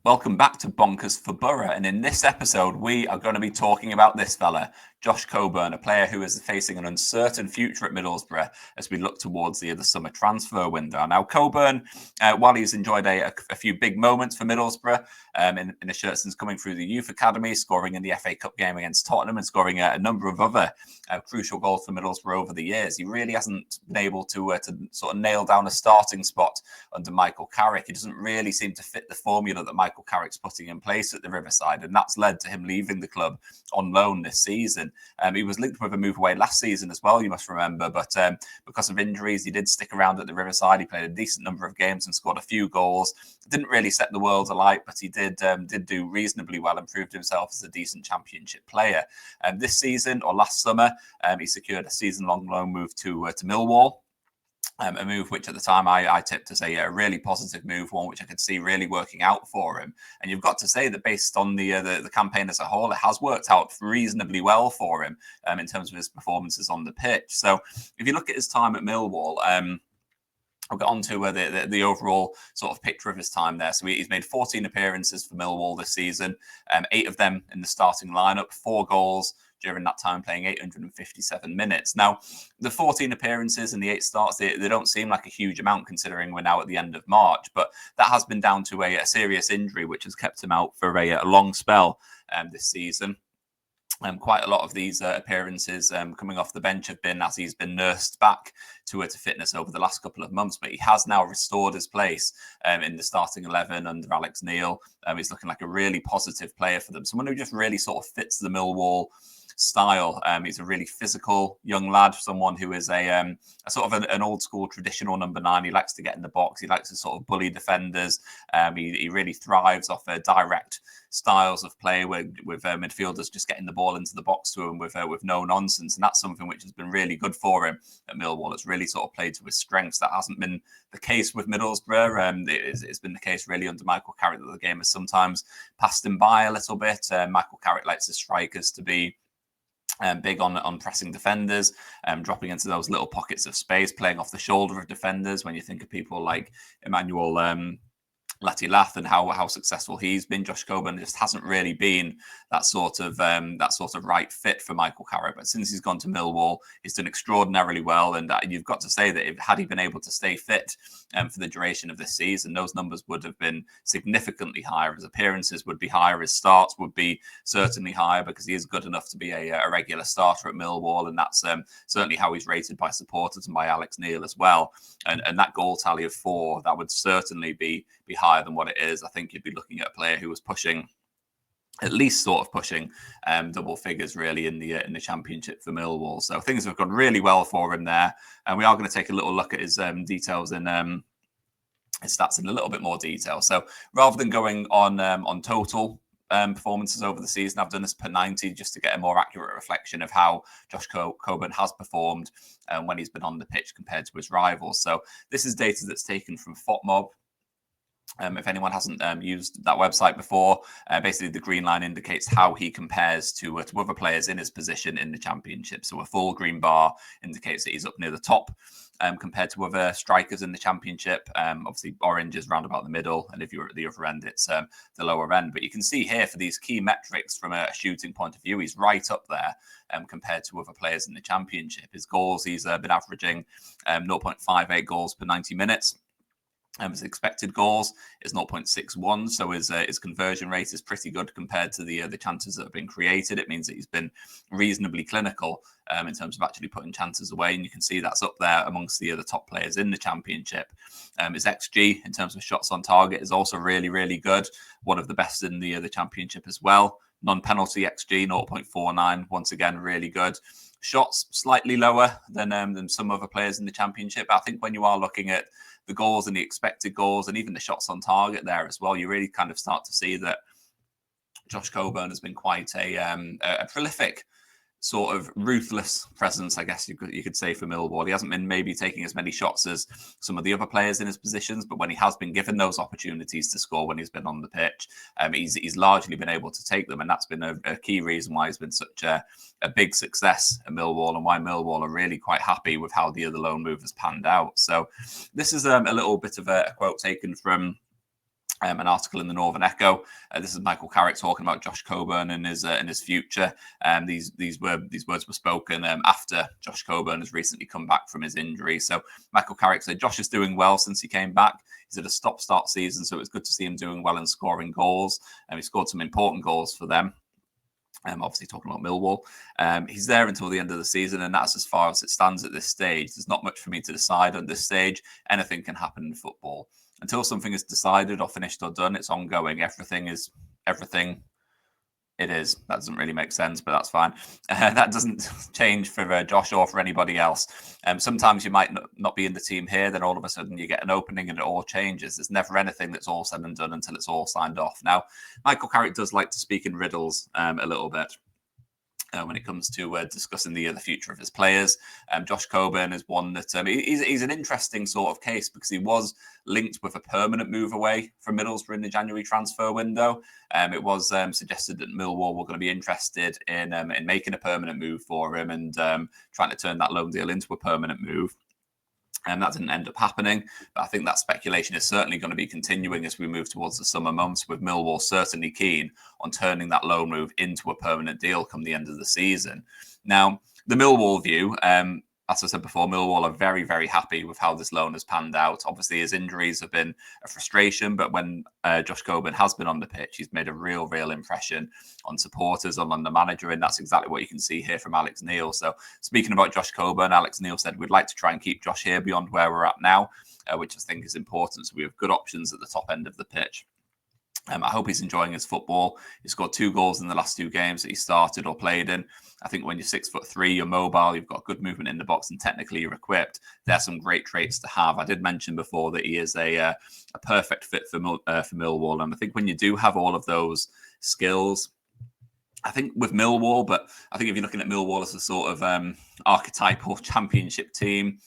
Welcome back to Bonkers For Boro, and in this episode we are going to be talking about this fella, Josh Coburn, a player who is facing an uncertain future at Middlesbrough as we look towards the summer transfer window. Now Coburn, while he's enjoyed a few big moments for Middlesbrough in a shirt since coming through the youth academy, scoring in the FA Cup game against Tottenham and scoring a number of other crucial goals for Middlesbrough over the years, he really hasn't been able to sort of nail down a starting spot under Michael Carrick. He doesn't really seem to fit the formula that Michael Carrick's putting in place at the Riverside, and that's led to him leaving the club on loan this season. He was linked with a move away last season as well, you must remember, but because of injuries, he did stick around at the Riverside. He played a decent number of games and scored a few goals. Didn't really set the world alight, but he did do reasonably well and proved himself as a decent Championship player. This season, or last summer, he secured a season-long loan move to Millwall. A move which at the time I tipped as a really positive move, one which I could see really working out for him. And you've got to say that based on the campaign as a whole, it has worked out reasonably well for him in terms of his performances on the pitch. So if you look at his time at Millwall, I'll get on to the overall sort of picture of his time there. So he's made 14 appearances for Millwall this season, 8 of them in the starting lineup, 4 goals during that time, playing 857 minutes. Now, the 14 appearances and the 8 starts, they don't seem like a huge amount considering we're now at the end of March, but that has been down to a serious injury, which has kept him out for a long spell this season. Quite a lot of these appearances coming off the bench have been as he's been nursed back to fitness over the last couple of months, but he has now restored his place in the starting 11 under Alex Neil. He's looking like a really positive player for them, someone who just really sort of fits the Millwall style. He's a really physical young lad, someone who is a sort of an old school traditional number 9. He likes to get in the box. He likes to sort of bully defenders. He really thrives off direct styles of play with midfielders just getting the ball into the box to him with no nonsense. And that's something which has been really good for him at Millwall. It's really sort of played to his strengths. That hasn't been the case with Middlesbrough. It's been the case really under Michael Carrick that the game has sometimes passed him by a little bit. Michael Carrick likes his strikers to be big on pressing defenders, dropping into those little pockets of space, playing off the shoulder of defenders. When you think of people like Emmanuel Lath and how successful he's been, Josh Coburn just hasn't really been that sort of right fit for Michael Carrick. But since he's gone to Millwall, he's done extraordinarily well. And you've got to say that had he been able to stay fit for the duration of this season, those numbers would have been significantly higher. His appearances would be higher. His starts would be certainly higher because he is good enough to be a regular starter at Millwall, and that's certainly how he's rated by supporters and by Alex Neil as well. And that goal tally of 4, that would certainly be higher than what it is. I think you'd be looking at a player who was pushing, at least sort of pushing double figures really in the Championship for Millwall. So things have gone really well for him there. And we are going to take a little look at his details in his stats in a little bit more detail. So rather than going on total performances over the season, I've done this per 90 just to get a more accurate reflection of how Josh Coburn has performed when he's been on the pitch compared to his rivals. So this is data that's taken from FOTMob. If anyone hasn't used that website before, basically the green line indicates how he compares to other players in his position in the Championship. So a full green bar indicates that he's up near the top compared to other strikers in the Championship. Obviously, orange is round about the middle, and if you're at the other end, it's the lower end. But you can see here for these key metrics from a shooting point of view, he's right up there compared to other players in the Championship. His goals, he's been averaging 0.58 goals per 90 minutes. His expected goals is 0.61, so his conversion rate is pretty good compared to the chances that have been created. It means that he's been reasonably clinical in terms of actually putting chances away, and you can see that's up there amongst the other top players in the Championship. His XG in terms of shots on target is also really, really good, one of the best in the Championship as well. Non-penalty XG 0.49, once again really good. Shots slightly lower than some other players in the Championship. I think when you are looking at the goals and the expected goals and even the shots on target there as well, you really kind of start to see that Josh Coburn has been quite a prolific sort of ruthless presence, I guess you could say, for Millwall. He hasn't been maybe taking as many shots as some of the other players in his positions, but when he has been given those opportunities to score when he's been on the pitch, he's largely been able to take them, and that's been a key reason why he's been such a big success at Millwall and why Millwall are really quite happy with how the other loan move has panned out. So this is a little bit of a quote taken from an article in the Northern Echo. This is Michael Carrick talking about Josh Coburn and his future. These words were spoken after Josh Coburn has recently come back from his injury. So Michael Carrick said Josh is doing well since he came back. He's had a stop-start season, so it's good to see him doing well and scoring goals. He scored some important goals for them. Obviously talking about Millwall. He's there until the end of the season, and that's as far as it stands at this stage. There's not much for me to decide at this stage. Anything can happen in football. Until something is decided or finished or done, it's ongoing. Everything is everything. It is. That doesn't really make sense, but that's fine. That doesn't change for Josh or for anybody else. Sometimes you might not be in the team here, then all of a sudden you get an opening and it all changes. There's never anything that's all said and done until it's all signed off. Now, Michael Carrick does like to speak in riddles a little bit. When it comes to discussing the future of his players. Josh Coburn is one that he's an interesting sort of case because he was linked with a permanent move away from Middlesbrough in the January transfer window. It was suggested that Millwall were going to be interested in making a permanent move for him and trying to turn that loan deal into a permanent move. And that didn't end up happening. But I think that speculation is certainly going to be continuing as we move towards the summer months, with Millwall certainly keen on turning that loan move into a permanent deal come the end of the season. Now, the Millwall view, as I said before, Millwall are very, very happy with how this loan has panned out. Obviously, his injuries have been a frustration, but when Josh Coburn has been on the pitch, he's made a real impression on supporters, on the manager, and that's exactly what you can see here from Alex Neil. So speaking about Josh Coburn, Alex Neil said, we'd like to try and keep Josh here beyond where we're at now, which I think is important. So we have good options at the top end of the pitch. I hope he's enjoying his football. He scored 2 goals in the last 2 games that he started or played in. I think when you're 6'3", you're mobile, you've got good movement in the box, and technically you're equipped. There's some great traits to have. I did mention before that he is a perfect fit for Millwall, and I think when you do have all of those skills, I think with Millwall, but I think if you're looking at Millwall as a sort of archetypal championship team,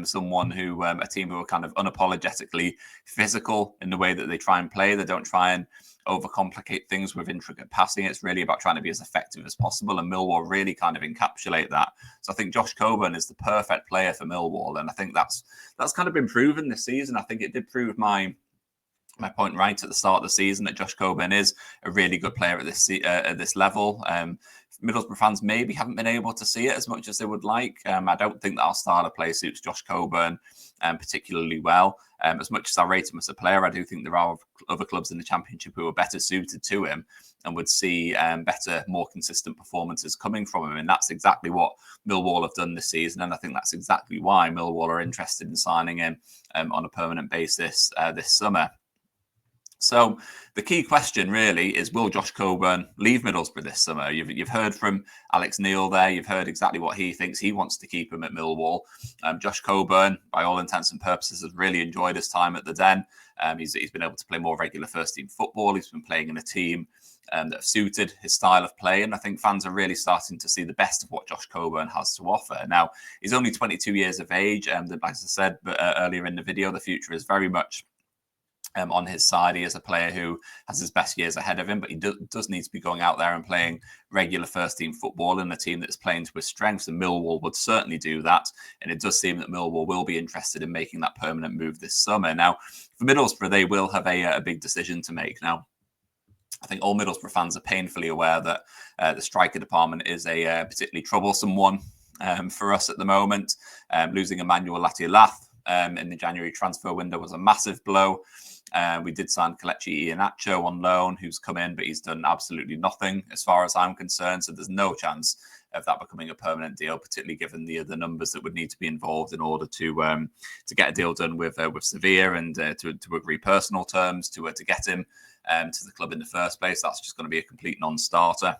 someone who a team who are kind of unapologetically physical in the way that they try and play. They don't try and overcomplicate things with intricate passing. It's really about trying to be as effective as possible, and Millwall really kind of encapsulate that. So I think Josh Coburn is the perfect player for Millwall, and I think that's kind of been proven this season. I think it did prove my point right at the start of the season that Josh Coburn is a really good player at this level. Middlesbrough fans maybe haven't been able to see it as much as they would like. I don't think that our style of play suits Josh Coburn particularly well. As much as I rate him as a player, I do think there are other clubs in the Championship who are better suited to him and would see better, more consistent performances coming from him. And that's exactly what Millwall have done this season. And I think that's exactly why Millwall are interested in signing him on a permanent basis this summer. So the key question really is, will Josh Coburn leave Middlesbrough this summer? You've heard from Alex Neil there. You've heard exactly what he thinks. He wants to keep him at Millwall. Josh Coburn, by all intents and purposes, has really enjoyed his time at the Den. He's been able to play more regular first-team football. He's been playing in a team that have suited his style of play. And I think fans are really starting to see the best of what Josh Coburn has to offer. Now, he's only 22 years of age. As I said earlier in the video, the future is very much on his side. He is a player who has his best years ahead of him, but he does need to be going out there and playing regular first-team football in a team that's playing to his strengths, and Millwall would certainly do that. And it does seem that Millwall will be interested in making that permanent move this summer. Now, for Middlesbrough, they will have a big decision to make. Now, I think all Middlesbrough fans are painfully aware that the striker department is a particularly troublesome one for us at the moment. Losing Emmanuel Latiolaf in the January transfer window was a massive blow. We did sign Kelechi Iheanacho on loan, who's come in, but he's done absolutely nothing as far as I'm concerned. So there's no chance of that becoming a permanent deal, particularly given the numbers that would need to be involved in order to get a deal done with Sevilla and to agree personal terms to get him to the club in the first place. That's just going to be a complete non-starter.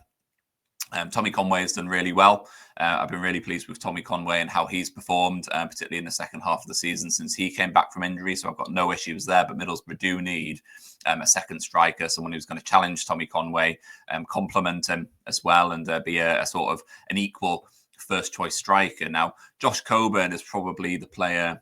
Tommy Conway has done really well. I've been really pleased with Tommy Conway and how he's performed, particularly in the second half of the season since he came back from injury. So I've got no issues there, but Middlesbrough do need a second striker, someone who's going to challenge Tommy Conway, complement him as well, and be a sort of an equal first choice striker. Now, Josh Coburn is probably the player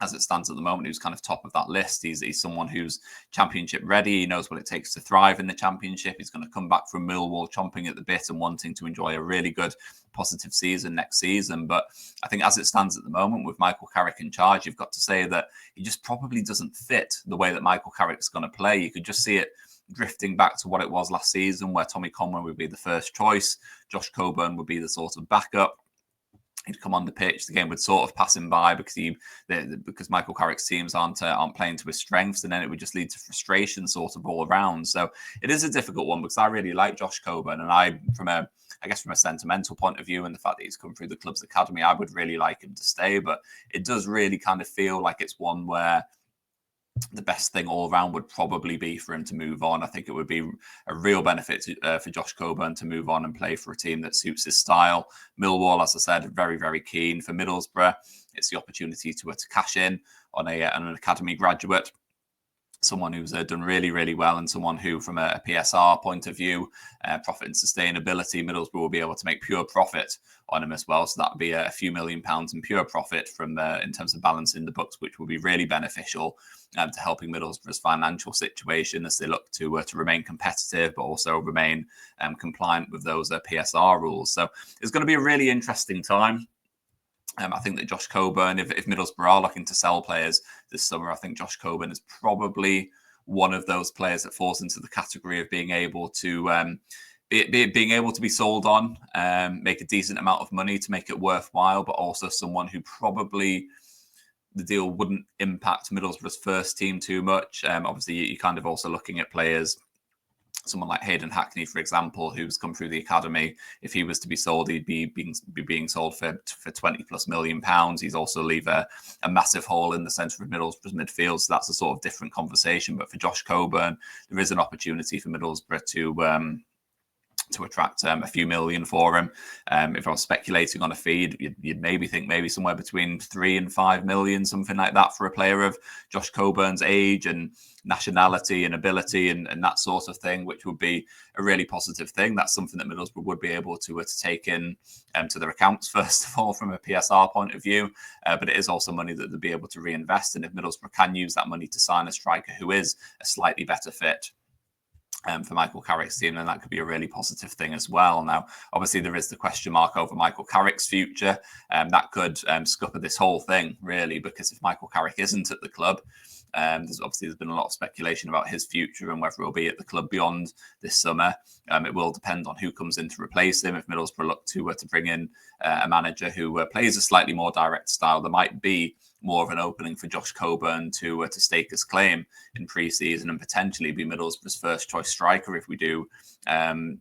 as it stands at the moment, who's kind of top of that list. He's someone who's championship ready. He knows what it takes to thrive in the championship. He's going to come back from Millwall chomping at the bit and wanting to enjoy a really good, positive season next season. But I think as it stands at the moment, with Michael Carrick in charge, you've got to say that he just probably doesn't fit the way that Michael Carrick's going to play. You could just see it drifting back to what it was last season, where Tommy Conway would be the first choice, Josh Coburn would be the sort of backup. He'd come on the pitch, the game would sort of pass him by because Michael Carrick's teams aren't playing to his strengths, and then it would just lead to frustration sort of all around. So it is a difficult one because I really like Josh Coburn, and from a sentimental point of view and the fact that he's come through the club's academy, I would really like him to stay. But it does really kind of feel like it's one where the best thing all around would probably be for him to move on. I think it would be a real benefit for Josh Coburn to move on and play for a team that suits his style. Millwall, as I said, very, very keen. For Middlesbrough, it's the opportunity to cash in on an academy graduate, someone who's done really, really well, and someone who, from a PSR point of view, profit and sustainability, Middlesbrough will be able to make pure profit on him as well. So that would be a few £1 million in pure profit from in terms of balancing the books, which will be really beneficial to helping Middlesbrough's financial situation as they look to remain competitive, but also remain compliant with those PSR rules. So it's going to be a really interesting time. I think that Josh Coburn, if Middlesbrough are looking to sell players this summer, I think Josh Coburn is probably one of those players that falls into the category of being able to being able to be sold on, make a decent amount of money to make it worthwhile, but also someone who probably the deal wouldn't impact Middlesbrough's first team too much. Obviously, you're kind of also looking at players, someone like Hayden Hackney, for example, who's come through the academy. If he was to be sold, he'd be being sold for £20+ million. He's also leave a massive hole in the centre of Middlesbrough's midfield. So that's a sort of different conversation. But for Josh Coburn, there is an opportunity for Middlesbrough to attract a few million for him. If I was speculating on a feed, you'd maybe think somewhere between 3 and 5 million, something like that, for a player of Josh Coburn's age and nationality and ability and that sort of thing, which would be a really positive thing. That's something that Middlesbrough would be able to take in to their accounts, first of all, from a PSR point of view. But it is also money that they'll be able to reinvest. And if Middlesbrough can use that money to sign a striker who is a slightly better fit for Michael Carrick's team, then that could be a really positive thing as well. Now, obviously, there is the question mark over Michael Carrick's future. That could scupper this whole thing, really, because if Michael Carrick isn't at the club, there's been a lot of speculation about his future and whether he'll be at the club beyond this summer. It will depend on who comes in to replace him. If Middlesbrough look to bring in a manager who plays a slightly more direct style, there might be more of an opening for Josh Coburn to stake his claim in pre-season and potentially be Middlesbrough's first choice striker if we do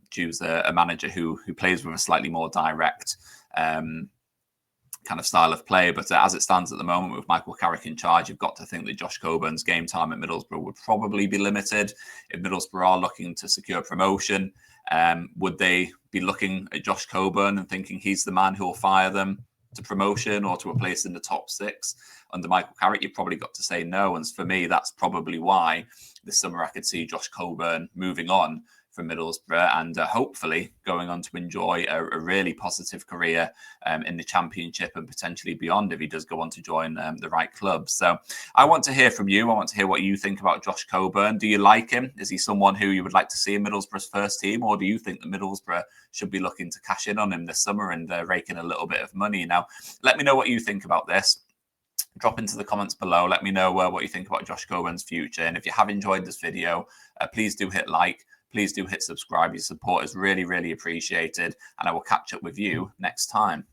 choose a manager who plays with a slightly more direct kind of style of play. But as it stands at the moment, with Michael Carrick in charge, you've got to think that Josh Coburn's game time at Middlesbrough would probably be limited. If Middlesbrough are looking to secure promotion, would they be looking at Josh Coburn and thinking he's the man who will fire them to promotion or to a place in the top 6 under Michael Carrick? You've probably got to say no. And for me, that's probably why this summer I could see Josh Coburn moving on from Middlesbrough and hopefully going on to enjoy a really positive career in the Championship and potentially beyond if he does go on to join the right club. So I want to hear from you. I want to hear what you think about Josh Coburn. Do you like him? Is he someone who you would like to see in Middlesbrough's first team, or do you think that Middlesbrough should be looking to cash in on him this summer and rake in a little bit of money? Now, let me know what you think about this. Drop into the comments below. Let me know what you think about Josh Coburn's future. And if you have enjoyed this video, please do hit like. Please do hit subscribe. Your support is really, really appreciated. And I will catch up with you next time.